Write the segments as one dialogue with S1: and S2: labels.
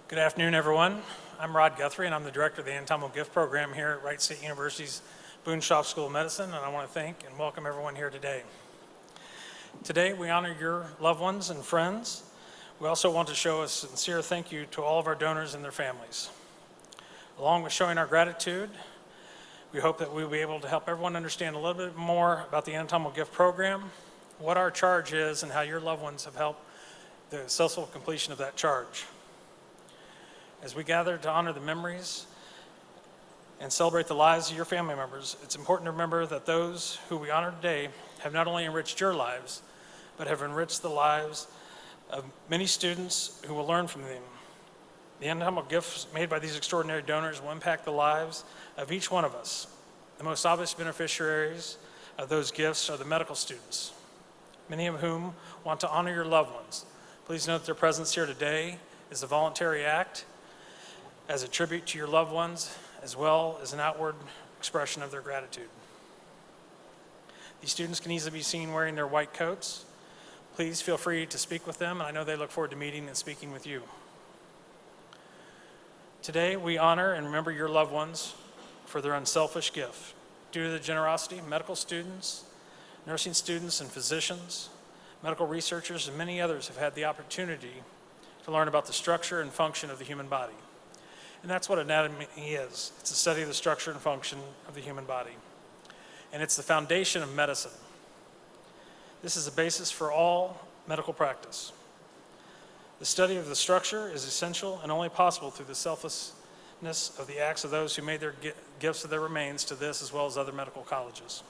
S1: Good afternoon, everyone. I'm Rod Guthrie, and I'm the director of the Anatomical Gift Program here at Wright State University's Boone Schopf School of Medicine, and I want to thank and welcome everyone here today. Today, we honor your loved ones and friends. We also want to show a sincere thank you to all of our donors and their families. Along with showing our gratitude, we hope that we'll be able to help everyone understand a little bit more about the Anatomical Gift Program, what our charge is, and how your loved ones have helped the successful completion of that charge. As we gather to honor the memories and celebrate the lives of your family members, it's important to remember that those who we honor today have not only enriched your lives, but have enriched the lives of many students who will learn from them. The anatomical gifts made by these extraordinary donors will impact the lives of each one of us. The most obvious beneficiaries of those gifts are the medical students, many of whom want to honor your loved ones. Please note their presence here today is a voluntary act as a tribute to your loved ones, as well as an outward expression of their gratitude. These students can easily be seen wearing their white coats. Please feel free to speak with them, and I know they look forward to meeting and speaking with you. Today, we honor and remember your loved ones for their unselfish gift. Due to the generosity of medical students, nursing students and physicians, medical researchers, and many others have had the opportunity to learn about the structure and function of the human body. And that's what anatomy is. It's a study of the structure and function of the human body. And it's the foundation of medicine. This is the basis for all medical practice. The study of the structure is essential and only possible through the selflessness of the acts of those who made their gifts of their remains to this as well as other medical colleges.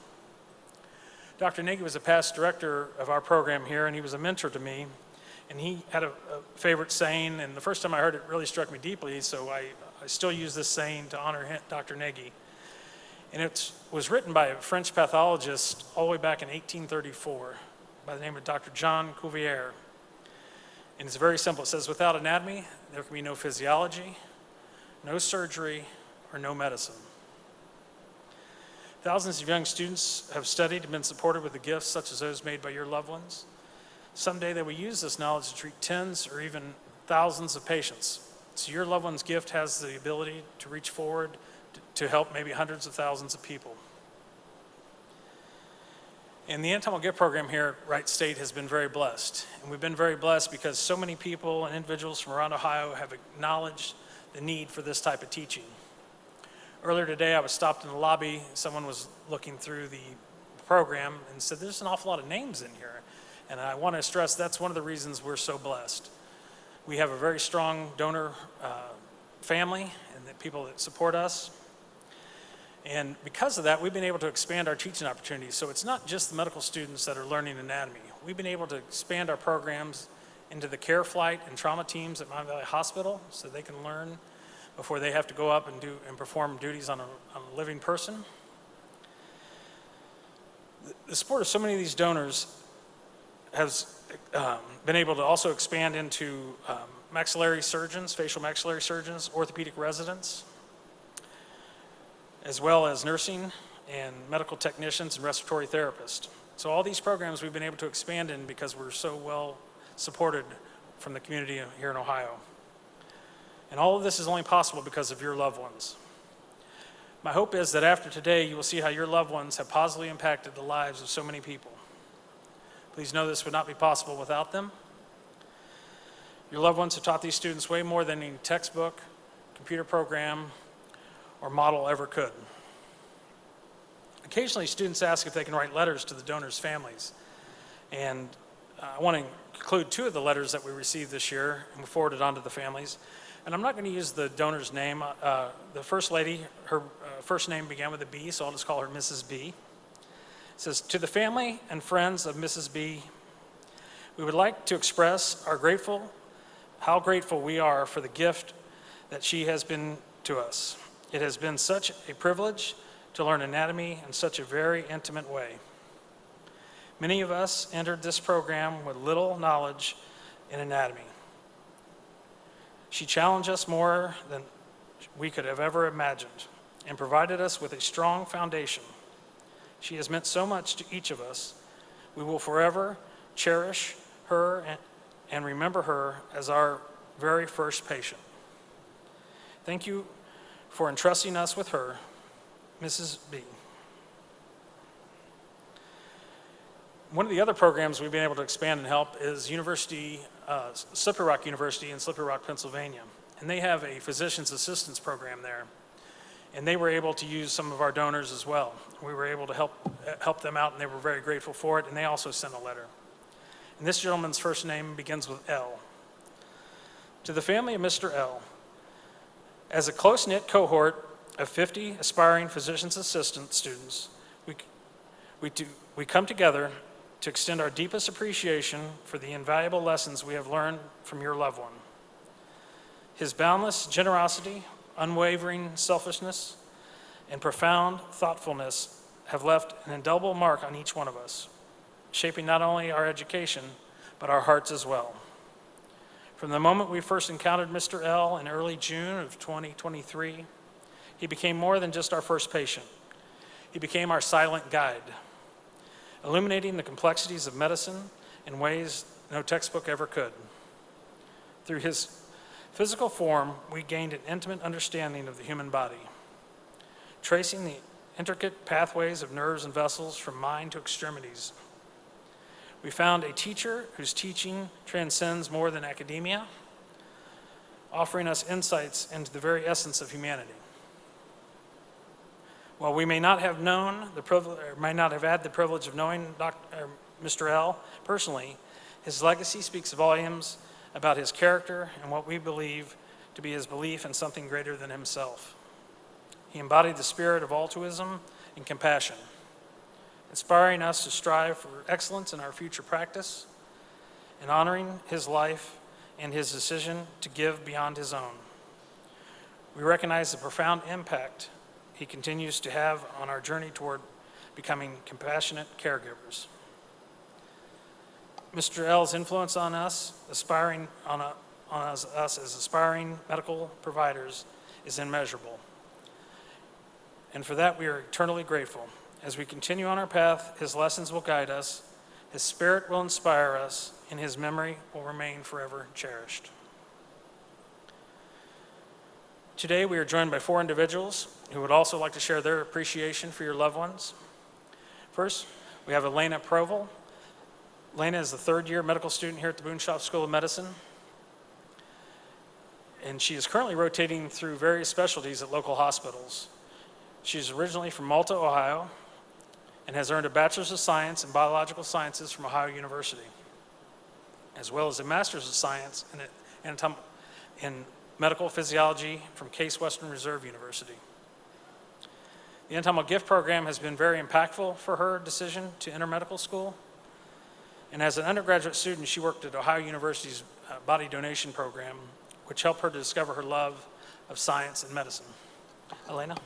S1: Dr. Nagy was a past director of our program here, and he was a mentor to me. And he had a favorite saying, and the first time I heard it really struck me deeply, so I still use this saying to honor Dr. Nagy. And it was written by a French pathologist all the way back in 1834 by the name of Dr. John Cuvier. And it's very simple. It says, without anatomy, there can be no physiology, no surgery, or no medicine. Thousands of young students have studied and been supported with the gifts such as those made by your loved ones. Someday they will use this knowledge to treat tens or even thousands of patients. So your loved one's gift has the ability to reach forward to help maybe hundreds of thousands of people. And the Anatomical Gift Program here at Wright State has been very blessed. And we've been very blessed because so many people and individuals from around Ohio have acknowledged the need for this type of teaching. Earlier today, I was stopped in the lobby. Someone was looking through the program and said, there's an awful lot of names in here. And I want to stress that's one of the reasons we're so blessed. We have a very strong donor family and the people that support us. And because of that, we've been able to expand our teaching opportunities. So it's not just the medical students that are learning anatomy. We've been able to expand our programs into the care flight and trauma teams at Mount Valley Hospital so they can learn before they have to go up and perform duties on a living person. The support of so many of these donors has been able to also expand into maxillary surgeons, facial maxillary surgeons, orthopedic residents, as well as nursing and medical technicians and respiratory therapists. So all these programs we've been able to expand in because we're so well supported from the community here in Ohio. And all of this is only possible because of your loved ones. My hope is that after today, you will see how your loved ones have positively impacted the lives of so many people. Please know this would not be possible without them. Your loved ones have taught these students way more than any textbook, computer program, or model ever could. Occasionally, students ask if they can write letters to the donors' families. And I want to include two of the letters that we received this year and forwarded on to the families. And I'm not going to use the donor's name. The first lady, her first name began with a B, so I'll just call her Mrs. B. It says, to the family and friends of Mrs. B, we would like to express how grateful we are for the gift that she has been to us. It has been such a privilege to learn anatomy in such a very intimate way. Many of us entered this program with little knowledge in anatomy. She challenged us more than we could have ever imagined and provided us with a strong foundation. She has meant so much to each of us. We will forever cherish her and remember her as our very first patient. Thank you for entrusting us with her, Mrs. B. One of the other programs we've been able to expand and help is Slippery Rock University in Slippery Rock, Pennsylvania. And they have a physician's assistance program there. And they were able to use some of our donors as well. We were able to help them out, and they were very grateful for it, and they also sent a letter. And this gentleman's first name begins with L. To the family of Mr. L, as a close-knit cohort of 50 aspiring physician's assistant students, we come together to extend our deepest appreciation for the invaluable lessons we have learned from your loved one. His boundless generosity, unwavering selfishness, and profound thoughtfulness have left an indelible mark on each one of us, shaping not only our education, but our hearts as well. From the moment we first encountered Mr. L in early June of 2023, he became more than just our first patient. He became our silent guide, illuminating the complexities of medicine in ways no textbook ever could. Through his physical form, we gained an intimate understanding of the human body, tracing the intricate pathways of nerves and vessels from mind to extremities. We found a teacher whose teaching transcends more than academia, offering us insights into the very essence of humanity. While we may not have had the privilege of knowing Mr. L personally, his legacy speaks volumes about his character and what we believe to be his belief in something greater than himself. He embodied the spirit of altruism and compassion, inspiring us to strive for excellence in our future practice and honoring his life and his decision to give beyond his own. We recognize the profound impact he continues to have on our journey toward becoming compassionate caregivers. Mr. L's influence on us, as aspiring medical providers, is immeasurable. And for that, we are eternally grateful. As we continue on our path, his lessons will guide us, his spirit will inspire us, and his memory will remain forever cherished. Today, we are joined by 4 individuals who would also like to share their appreciation for your loved ones. First, we have Alayna Provel. Alayna is the 3rd-year medical student here at the Boonshoff School of Medicine, and she is currently rotating through various specialties at local hospitals. She's originally from Malta, Ohio, and has earned a Bachelor's of Science in Biological Sciences from Ohio University, as well as a Master's of Science in Medical Physiology from Case Western Reserve University. The Anatomical Gift Program has been very impactful for her decision to enter medical school. And as an undergraduate student, she worked at Ohio University's body donation program, which helped her to discover her love of science and medicine. Alayna?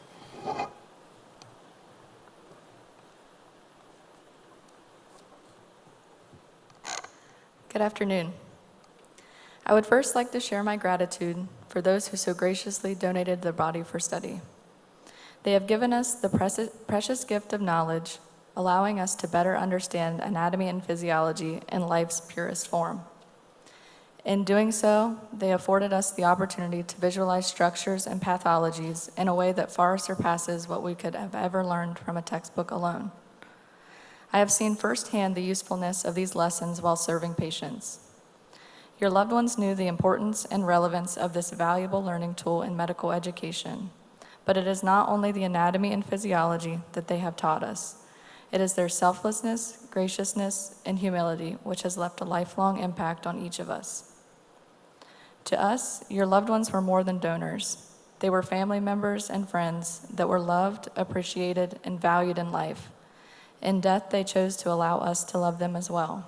S2: Good afternoon. I would first like to share my gratitude for those who so graciously donated their body for study. They have given us the precious gift of knowledge, allowing us to better understand anatomy and physiology in life's purest form. In doing so, they afforded us the opportunity to visualize structures and pathologies in a way that far surpasses what we could have ever learned from a textbook alone. I have seen firsthand the usefulness of these lessons while serving patients. Your loved ones knew the importance and relevance of this valuable learning tool in medical education, but it is not only the anatomy and physiology that they have taught us. It is their selflessness, graciousness, and humility which has left a lifelong impact on each of us. To us, your loved ones were more than donors. They were family members and friends that were loved, appreciated, and valued in life. In death, they chose to allow us to love them as well.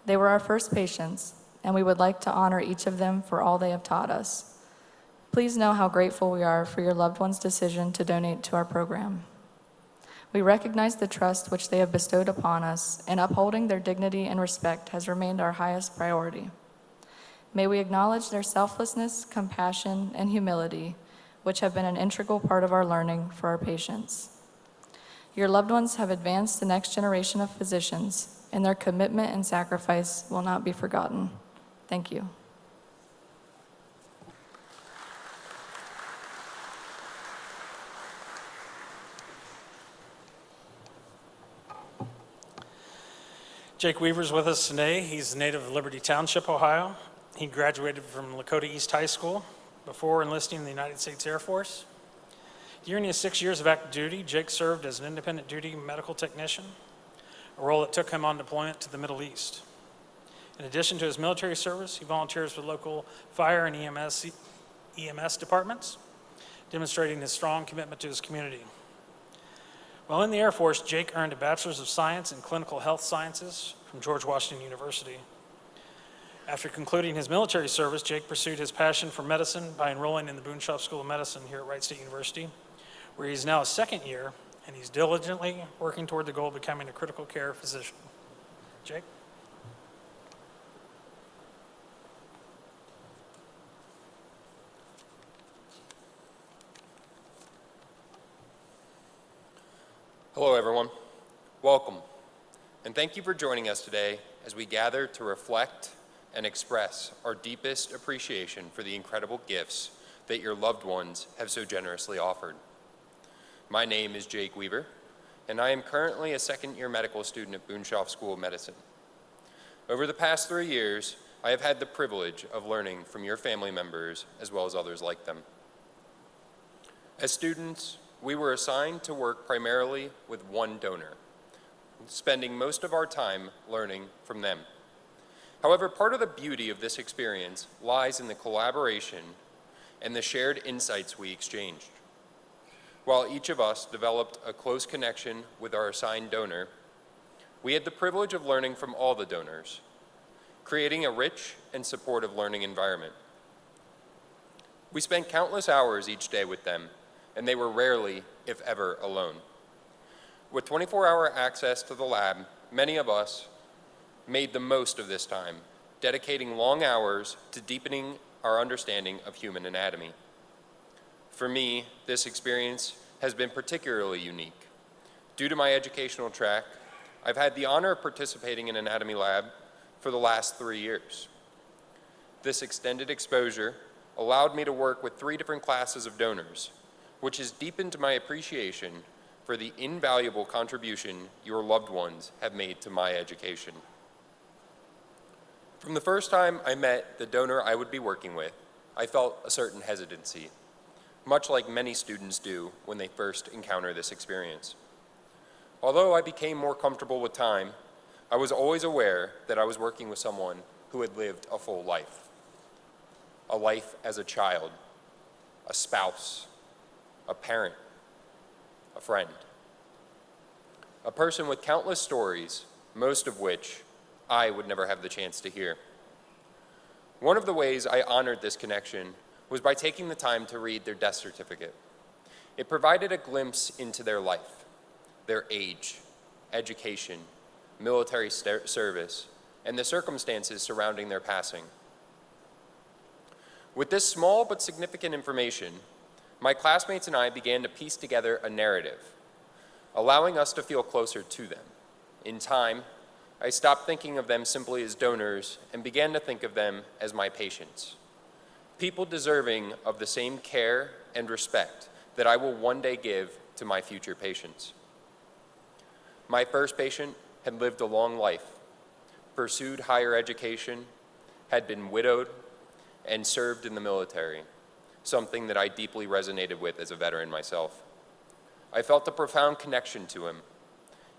S2: They were our first patients, and we would like to honor each of them for all they have taught us. Please know how grateful we are for your loved one's decision to donate to our program. We recognize the trust which they have bestowed upon us, and upholding their dignity and respect has remained our highest priority. May we acknowledge their selflessness, compassion, and humility, which have been an integral part of our learning for our patients. Your loved ones have advanced the next generation of physicians, and their commitment and sacrifice will not be forgotten. Thank you.
S1: Jake Weaver's with us today. He's a native of Liberty Township, Ohio. He graduated from Lakota East High School before enlisting in the United States Air Force. During his 6 years of active duty, Jake served as an independent duty medical technician, a role that took him on deployment to the Middle East. In addition to his military service, he volunteers with local fire and EMS departments, demonstrating his strong commitment to his community. While in the Air Force, Jake earned a Bachelor's of Science in Clinical Health Sciences from George Washington University. After concluding his military service, Jake pursued his passion for medicine by enrolling in the Boonshoff School of Medicine here at Wright State University, where he's now a second year, and he's diligently working toward the goal of becoming a critical care physician. Jake?
S3: Hello, everyone. Welcome, and thank you for joining us today as we gather to reflect and express our deepest appreciation for the incredible gifts that your loved ones have so generously offered. My name is Jake Weaver, and I am currently a second-year medical student at Boonshoff School of Medicine. Over the past 3 years, I have had the privilege of learning from your family members as well as others like them. As students, we were assigned to work primarily with one donor, spending most of our time learning from them. However, part of the beauty of this experience lies in the collaboration and the shared insights we exchanged. While each of us developed a close connection with our assigned donor, we had the privilege of learning from all the donors, creating a rich and supportive learning environment. We spent countless hours each day with them, and they were rarely, if ever, alone. With 24-hour access to the lab, many of us made the most of this time, dedicating long hours to deepening our understanding of human anatomy. For me, this experience has been particularly unique. Due to my educational track, I've had the honor of participating in anatomy lab for the last 3 years. This extended exposure allowed me to work with 3 different classes of donors, which has deepened my appreciation for the invaluable contribution your loved ones have made to my education. From the first time I met the donor I would be working with, I felt a certain hesitancy, much like many students do when they first encounter this experience. Although I became more comfortable with time, I was always aware that I was working with someone who had lived a full life. A life as a child, a spouse, a parent, a friend. A person with countless stories, most of which I would never have the chance to hear. One of the ways I honored this connection was by taking the time to read their death certificate. It provided a glimpse into their life, their age, education, military service, and the circumstances surrounding their passing. With this small but significant information, my classmates and I began to piece together a narrative, allowing us to feel closer to them. In time, I stopped thinking of them simply as donors and began to think of them as my patients, people deserving of the same care and respect that I will one day give to my future patients. My first patient had lived a long life, pursued higher education, had been widowed, and served in the military, something that I deeply resonated with as a veteran myself. I felt a profound connection to him,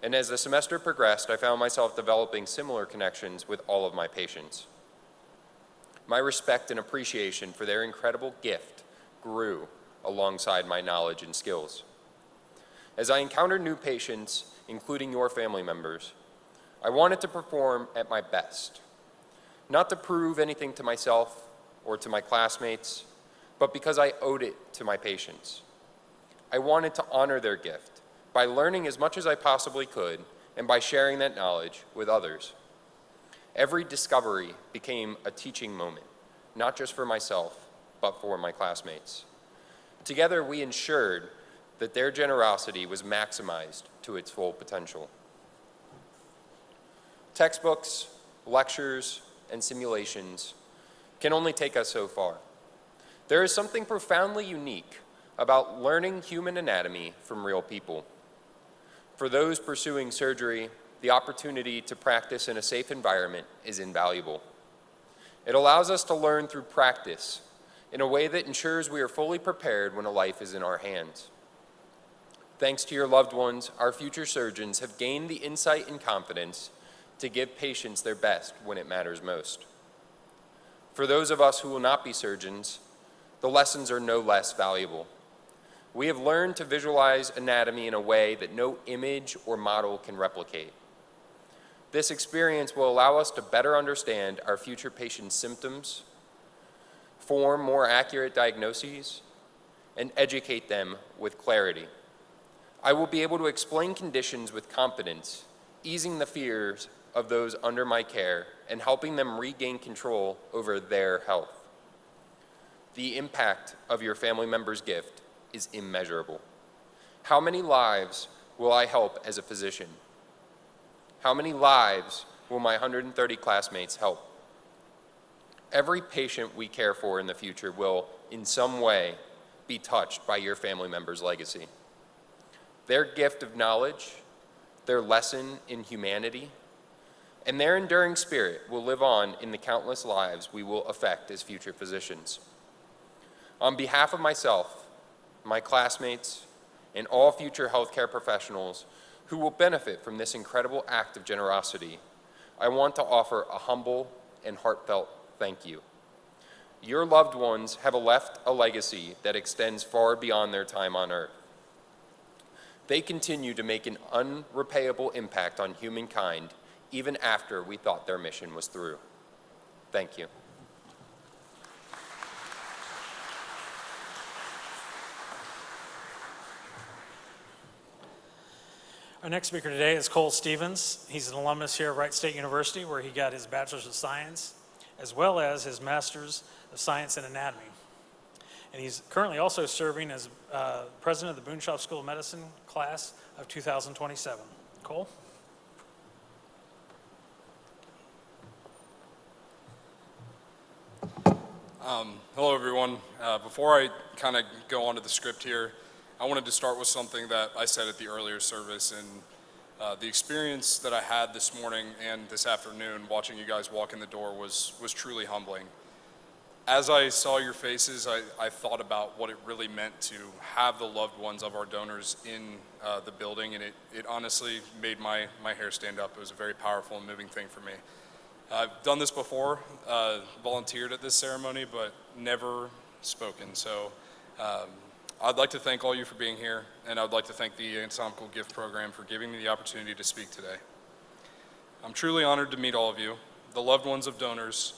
S3: and as the semester progressed, I found myself developing similar connections with all of my patients. My respect and appreciation for their incredible gift grew alongside my knowledge and skills. As I encountered new patients, including your family members, I wanted to perform at my best, not to prove anything to myself or to my classmates, but because I owed it to my patients. I wanted to honor their gift by learning as much as I possibly could and by sharing that knowledge with others. Every discovery became a teaching moment, not just for myself, but for my classmates. Together, we ensured that their generosity was maximized to its full potential. Textbooks, lectures, and simulations can only take us so far. There is something profoundly unique about learning human anatomy from real people. For those pursuing surgery, the opportunity to practice in a safe environment is invaluable. It allows us to learn through practice in a way that ensures we are fully prepared when a life is in our hands. Thanks to your loved ones, our future surgeons have gained the insight and confidence to give patients their best when it matters most. For those of us who will not be surgeons, the lessons are no less valuable. We have learned to visualize anatomy in a way that no image or model can replicate. This experience will allow us to better understand our future patients' symptoms, form more accurate diagnoses, and educate them with clarity. I will be able to explain conditions with confidence, easing the fears of those under my care and helping them regain control over their health. The impact of your family member's gift is immeasurable. How many lives will I help as a physician? How many lives will my 130 classmates help? Every patient we care for in the future will, in some way, be touched by your family member's legacy. Their gift of knowledge, their lesson in humanity, and their enduring spirit will live on in the countless lives we will affect as future physicians. On behalf of myself, my classmates, and all future healthcare professionals who will benefit from this incredible act of generosity, I want to offer a humble and heartfelt thank you. Your loved ones have left a legacy that extends far beyond their time on earth. They continue to make an unrepayable impact on humankind even after we thought their mission was through. Thank you.
S1: Our next speaker today is Cole Stevens. He's an alumnus here at Wright State University, where he got his Bachelor's of Science, as well as his Master's of Science in Anatomy. And he's currently also serving as president of the Boonshoff School of Medicine class of 2027. Cole?
S4: Hello, everyone. Before I kind of go on to the script here, I wanted to start with something that I said at the earlier service, and the experience that I had this morning and this afternoon watching you guys walk in the door was truly humbling. As I saw your faces, I thought about what it really meant to have the loved ones of our donors in the building, and it honestly made my hair stand up. It was a very powerful and moving thing for me. I've done this before, volunteered at this ceremony, but never spoken. So I'd like to thank all you for being here, and I'd like to thank the Anatomical Gift Program for giving me the opportunity to speak today. I'm truly honored to meet all of you, the loved ones of donors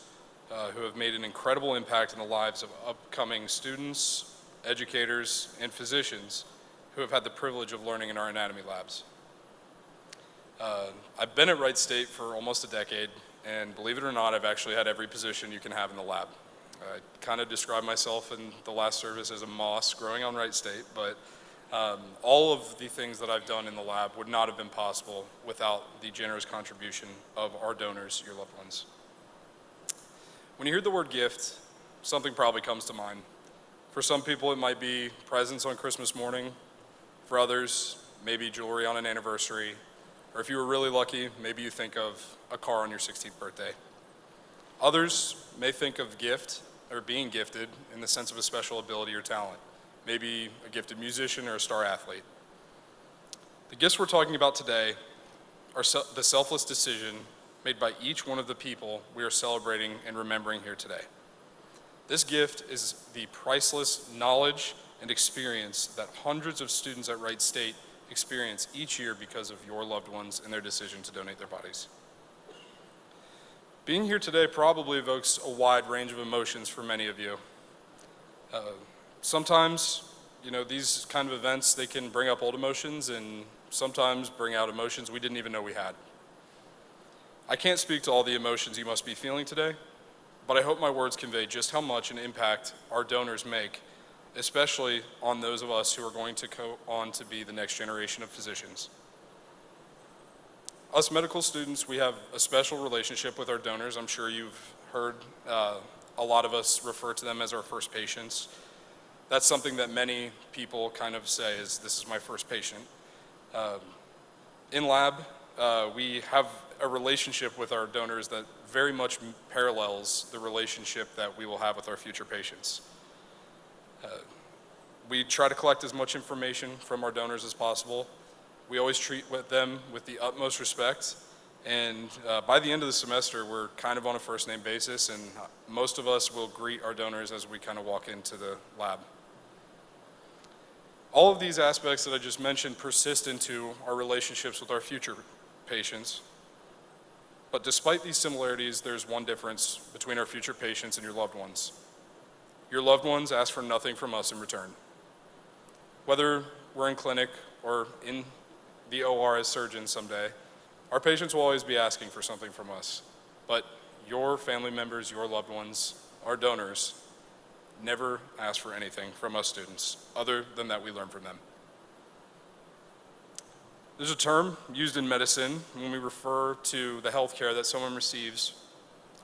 S4: who have made an incredible impact in the lives of upcoming students, educators, and physicians who have had the privilege of learning in our anatomy labs. I've been at Wright State for almost a decade, and believe it or not, I've actually had every position you can have in the lab. I kind of described myself in the last service as a moss growing on Wright State, but all of the things that I've done in the lab would not have been possible without the generous contribution of our donors, your loved ones. When you hear the word gift, something probably comes to mind. For some people, it might be presents on Christmas morning. For others, maybe jewelry on an anniversary. Or if you were really lucky, maybe you think of a car on your 16th birthday. Others may think of gift or being gifted in the sense of a special ability or talent, maybe a gifted musician or a star athlete. The gifts we're talking about today are the selfless decision made by each one of the people we are celebrating and remembering here today. This gift is the priceless knowledge and experience that hundreds of students at Wright State experience each year because of your loved ones and their decision to donate their bodies. Being here today probably evokes a wide range of emotions for many of you. Sometimes, these kind of events, they can bring up old emotions and sometimes bring out emotions we didn't even know we had. I can't speak to all the emotions you must be feeling today, but I hope my words convey just how much an impact our donors make, especially on those of us who are going to go on to be the next generation of physicians. Us medical students, we have a special relationship with our donors. I'm sure you've heard a lot of us refer to them as our first patients. That's something that many people kind of say is, this is my first patient. In lab, we have a relationship with our donors that very much parallels the relationship that we will have with our future patients. We try to collect as much information from our donors as possible. We always treat them with the utmost respect, and by the end of the semester, we're kind of on a first-name basis, and most of us will greet our donors as we kind of walk into the lab. All of these aspects that I just mentioned persist into our relationships with our future patients. But despite these similarities, there's one difference between our future patients and your loved ones. Your loved ones ask for nothing from us in return. Whether we're in clinic or in the OR as surgeons someday, our patients will always be asking for something from us. But your family members, your loved ones, our donors, never ask for anything from us students, other than that we learn from them. There's a term used in medicine when we refer to the health care that someone receives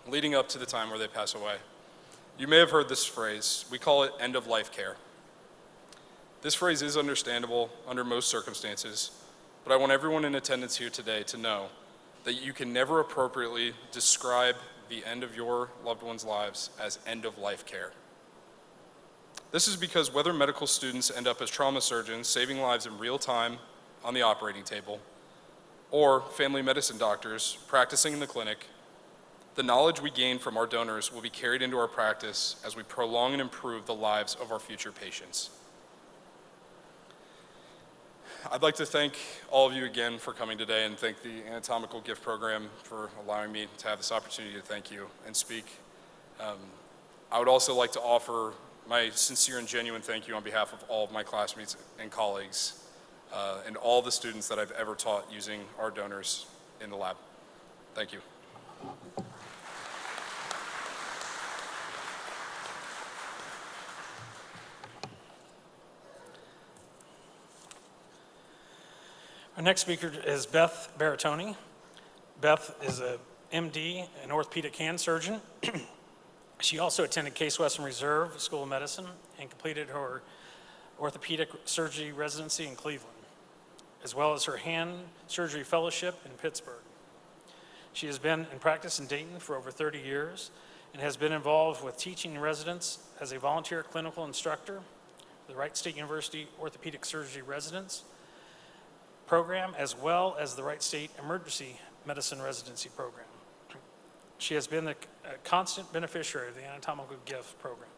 S4: leading up to the time where they pass away. You may have heard this phrase. We call it end-of-life care. This phrase is understandable under most circumstances, but I want everyone in attendance here today to know that you can never appropriately describe the end of your loved one's lives as end-of-life care. This is because whether medical students end up as trauma surgeons saving lives in real time on the operating table, or family medicine doctors practicing in the clinic, the knowledge we gain from our donors will be carried into our practice as we prolong and improve the lives of our future patients. I'd like to thank all of you again for coming today and thank the Anatomical Gift Program for allowing me to have this opportunity to thank you and speak. I would also like to offer my sincere and genuine thank you on behalf of all of my classmates and colleagues and all the students that I've ever taught using our donors in the lab. Thank you.
S1: Our next speaker is Beth Baratoni. Beth is a MD, an orthopedic hand surgeon. She also attended Case Western Reserve School of Medicine and completed her orthopedic surgery residency in Cleveland, as well as her hand surgery fellowship in Pittsburgh. She has been in practice in Dayton for over 30 years and has been involved with teaching residents as a volunteer clinical instructor, the Wright State University Orthopedic Surgery Residence Program, as well as the Wright State Emergency Medicine Residency Program. She has been a constant beneficiary of the Anatomical Gift Program.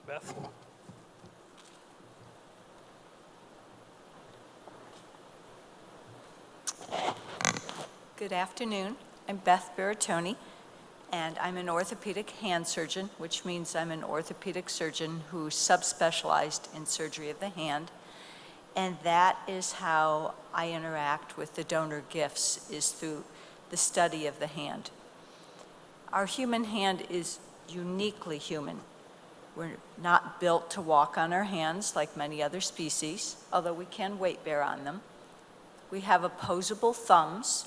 S1: Beth?
S5: Good afternoon. I'm Beth Baratoni, and I'm an orthopedic hand surgeon, which means I'm an orthopedic surgeon who subspecialized in surgery of the hand. And that is how I interact with the donor gifts, is through the study of the hand. Our human hand is uniquely human. We're not built to walk on our hands like many other species, although we can weight bear on them. We have opposable thumbs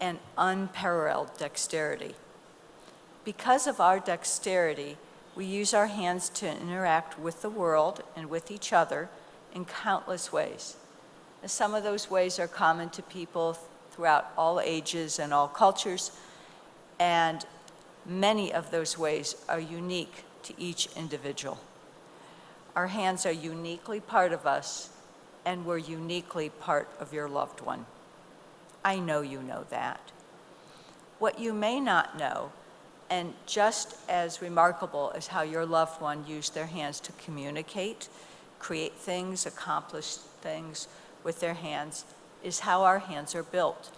S5: and unparalleled dexterity. Because of our dexterity, we use our hands to interact with the world and with each other in countless ways. And some of those ways are common to people throughout all ages and all cultures, and many of those ways are unique to each individual. Our hands are uniquely part of us, and we're uniquely part of your loved one. I know you know that. What you may not know, and just as remarkable as how your loved one used their hands to communicate, create things, accomplish things with their hands, is how our hands are built.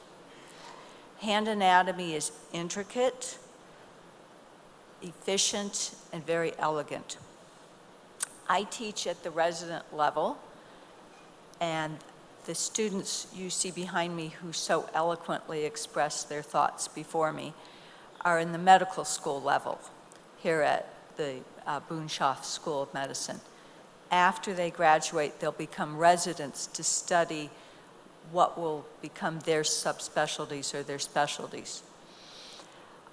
S5: Hand anatomy is intricate, efficient, and very elegant. I teach at the resident level, and the students you see behind me who so eloquently express their thoughts before me are in the medical school level here at the Boonshoff School of Medicine. After they graduate, they'll become residents to study what will become their subspecialties or their specialties.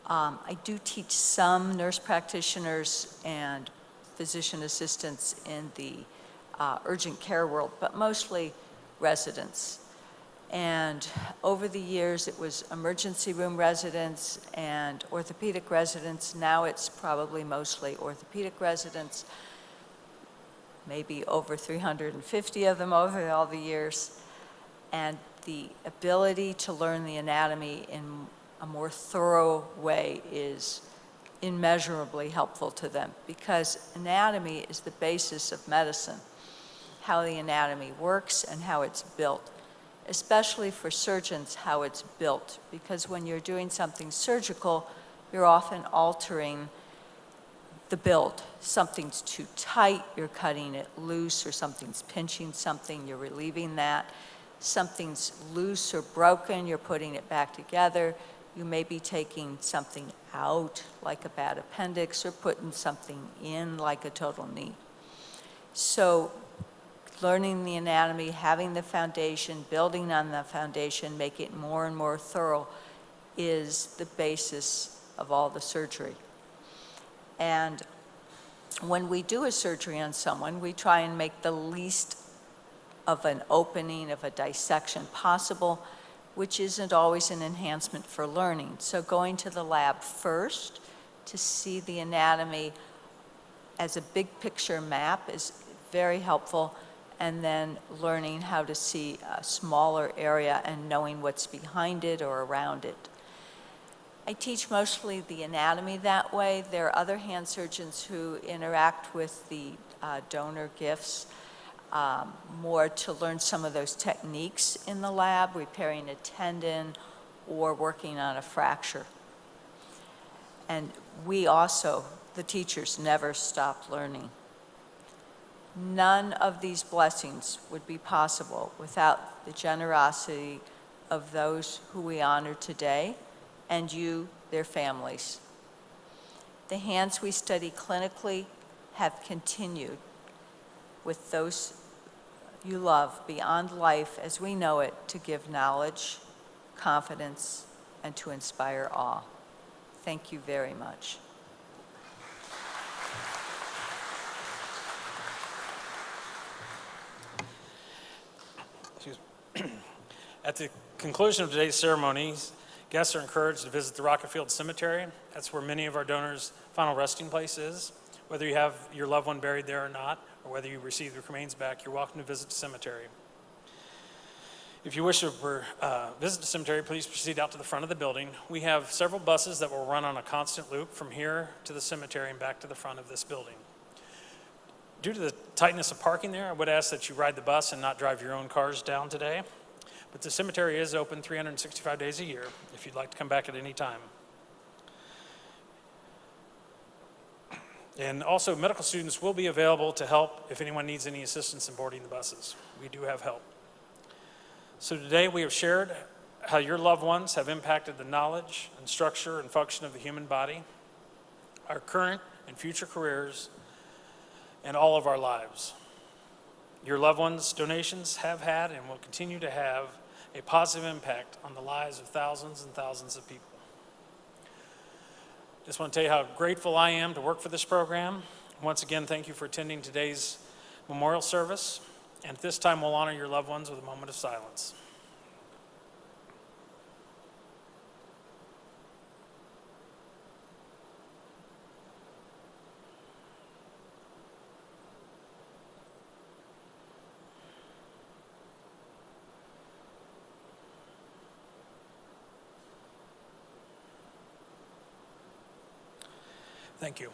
S5: I do teach some nurse practitioners and physician assistants in the urgent care world, but mostly residents. And over the years, it was emergency room residents and orthopedic residents. Now it's probably mostly orthopedic residents, maybe over 350 of them over all the years. And the ability to learn the anatomy in a more thorough way is immeasurably helpful to them, because anatomy is the basis of medicine, how the anatomy works and how it's built, especially for surgeons, how it's built, because when you're doing something surgical, you're often altering the build. Something's too tight, you're cutting it loose, or something's pinching something, you're relieving that. Something's loose or broken, you're putting it back together. You may be taking something out, like a bad appendix, or putting something in, like a total knee. So learning the anatomy, having the foundation, building on the foundation, make it more and more thorough, is the basis of all the surgery. And when we do a surgery on someone, we try and make the least of an opening, of a dissection possible, which isn't always an enhancement for learning. So going to the lab first to see the anatomy as a big picture map is very helpful, and then learning how to see a smaller area and knowing what's behind it or around it. I teach mostly the anatomy that way. There are other hand surgeons who interact with the donor gifts more to learn some of those techniques in the lab, repairing a tendon or working on a fracture. And we also, the teachers, never stop learning. None of these blessings would be possible without the generosity of those who we honor today, and you, their families. The hands we study clinically have continued with those you love beyond life as we know it, to give knowledge, confidence, and to inspire awe. Thank you very much.
S1: At the conclusion of today's ceremonies, guests are encouraged to visit the Rocket Field Cemetery. That's where many of our donors' final resting place is. Whether you have your loved one buried there or not, or whether you receive your remains back, you're welcome to visit the cemetery. If you wish to visit the cemetery, please proceed out to the front of the building. We have several buses that will run on a constant loop from here to the cemetery and back to the front of this building. Due to the tightness of parking there, I would ask that you ride the bus and not drive your own cars down today. But the cemetery is open 365 days a year if you'd like to come back at any time. And also, medical students will be available to help if anyone needs any assistance in boarding the buses. We do have help. So today we have shared how your loved ones have impacted the knowledge and structure and function of the human body, our current and future careers, and all of our lives. Your loved ones' donations have had and will continue to have a positive impact on the lives of thousands and thousands of people. Just want to tell you how grateful I am to work for this program. Once again, thank you for attending today's memorial service. And at this time, we'll honor your loved ones with a moment of silence. Thank you.